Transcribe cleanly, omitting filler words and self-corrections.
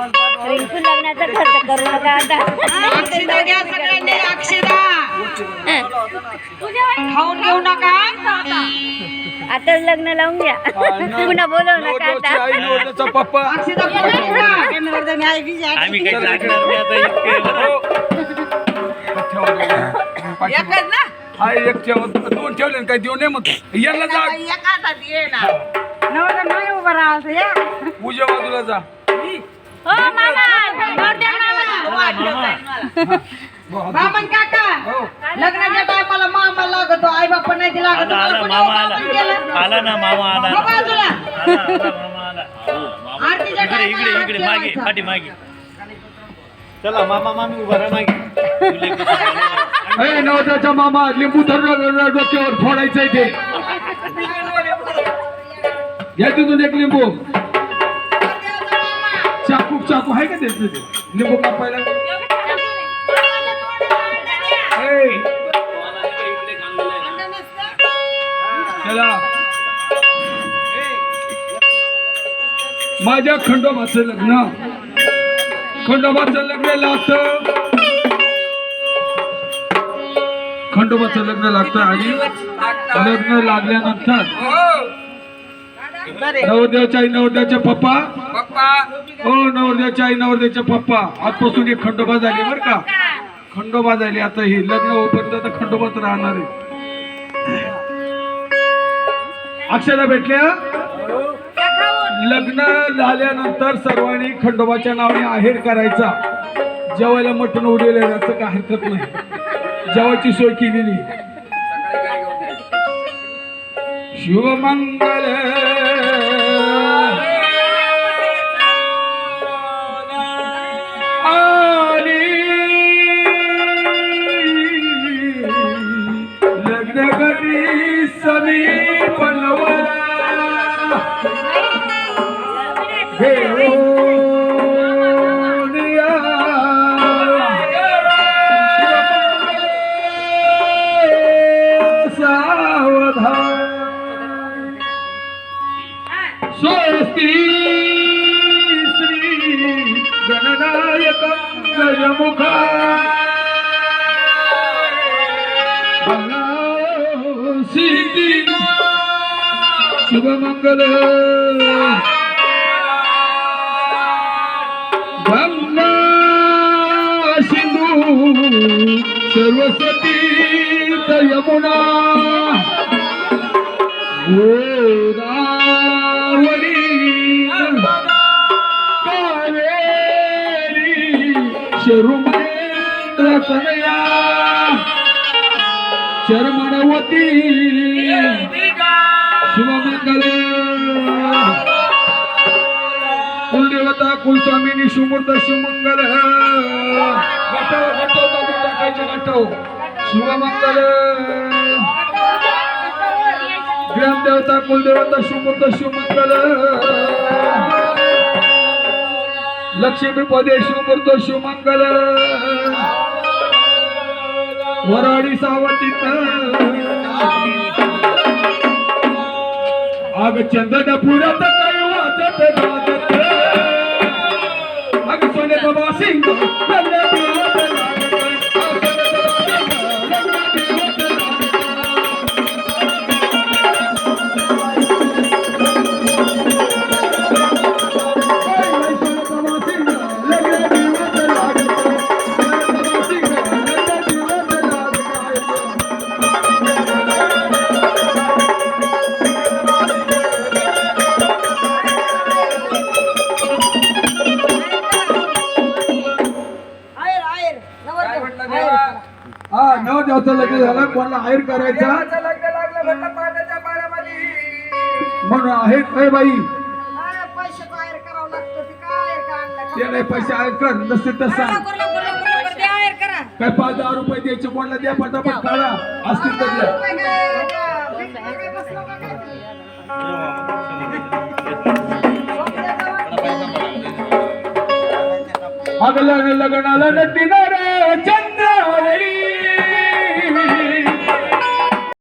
रिंकू लग्नाचा खर्च करू नका आता. अक्षदा घ्या सगळ्यांनी, अक्षदा खाऊन घेऊ नका. आता लग्न लावून घ्या, पुन्हा बोलवू नका आता. पप्पा अक्षदा नवरदेवाने आई बी जा. आम्ही काही लागणार नाही आता इतके. एकच ना हा एक ठेव, दोन ठेवले ना, काही देऊ नये मग याला जा एका हातात ये ना. नवरदेव नाही उभं राहायचं या. पूजा बाजूला जा. हो मामा, नवरदेव मामा. बामन काका लग्नाच्या टायमाला मामा लागतो, आई बापा नाही ते लागत. आला आला मामा आला. आला ना मामा आला. हो बाजूला. आला आला मामा आला. आरतीच्या इकडे इकडे टायमाला इकडे मागे पाठी मागे. चला मामा मामी उभा राहा मागे. नवरदेवाचा मामा लिंबू धरून डोक्यावर फोडायचंय ते. घ्या तिथून एक लिंबू. चाकू चाकू आहे का ते लिंबू कापायला? चला माझ्या खंडोबाचं लग्न, खंडोबाचं लग्न लागतं, खंडोबाचं लग्न लागतं. आणि लग्न लागल्यानंतर नवरदेवाच्या आई नवरदेवाच्या पप्पा, हो नवरदेवाच्या आई नवरदेवाच्या पप्पा, आजपासून एक खंडोबा झाली बर का, खंडोबा झाली. आता हे लग्न होईपर्यंत तर खंडोबाच राहणार आहे. अक्षरा भेटल्या. लग्न झाल्यानंतर सर्वांनी खंडोबाच्या नावाने आहेर करायचा. जेवायला मटण उडवलेलं याचं काय हरकत नाही, जेवायची सोय केलेली. शिवमंगल लग्न करी समीप स्वस्ति श्री गणनायक गजमुखा सिद्धि शुभमंगल गंगा सिंधु सरस्वती यमुना गोदावरी कावेरी शरुमेंद्र कन्या शर्मणवती शुभमंगल. कुलदेवता कुलस्वामिनी शिवमूर्त शिवमंगल. गटव गटव दाबून टाकायचे गटव. शिवमंगल. ग्रामदेवता कुलदेवता शिवमूर्त शिवमंगल. लक्ष्मी पदे शिवमूर्त शिवमंगल. वराडी सावतीत आग चंदन पुरात काही वाजत गाजत. आग सोने बाबा सिंग नवरदेवाचं लग्न झालं, कोणाला आहेर करायचा म्हणून आहेर बाई पैसे बाहेर करावं लागतं. ते काय ते नाही पैसे आहेर कर नसते तर सांग. करा. काय 5,000 रुपये द्यायचे कोणाला द्या, पटापट काढा असतील तर द्या. अगला लग्नाला नटीनार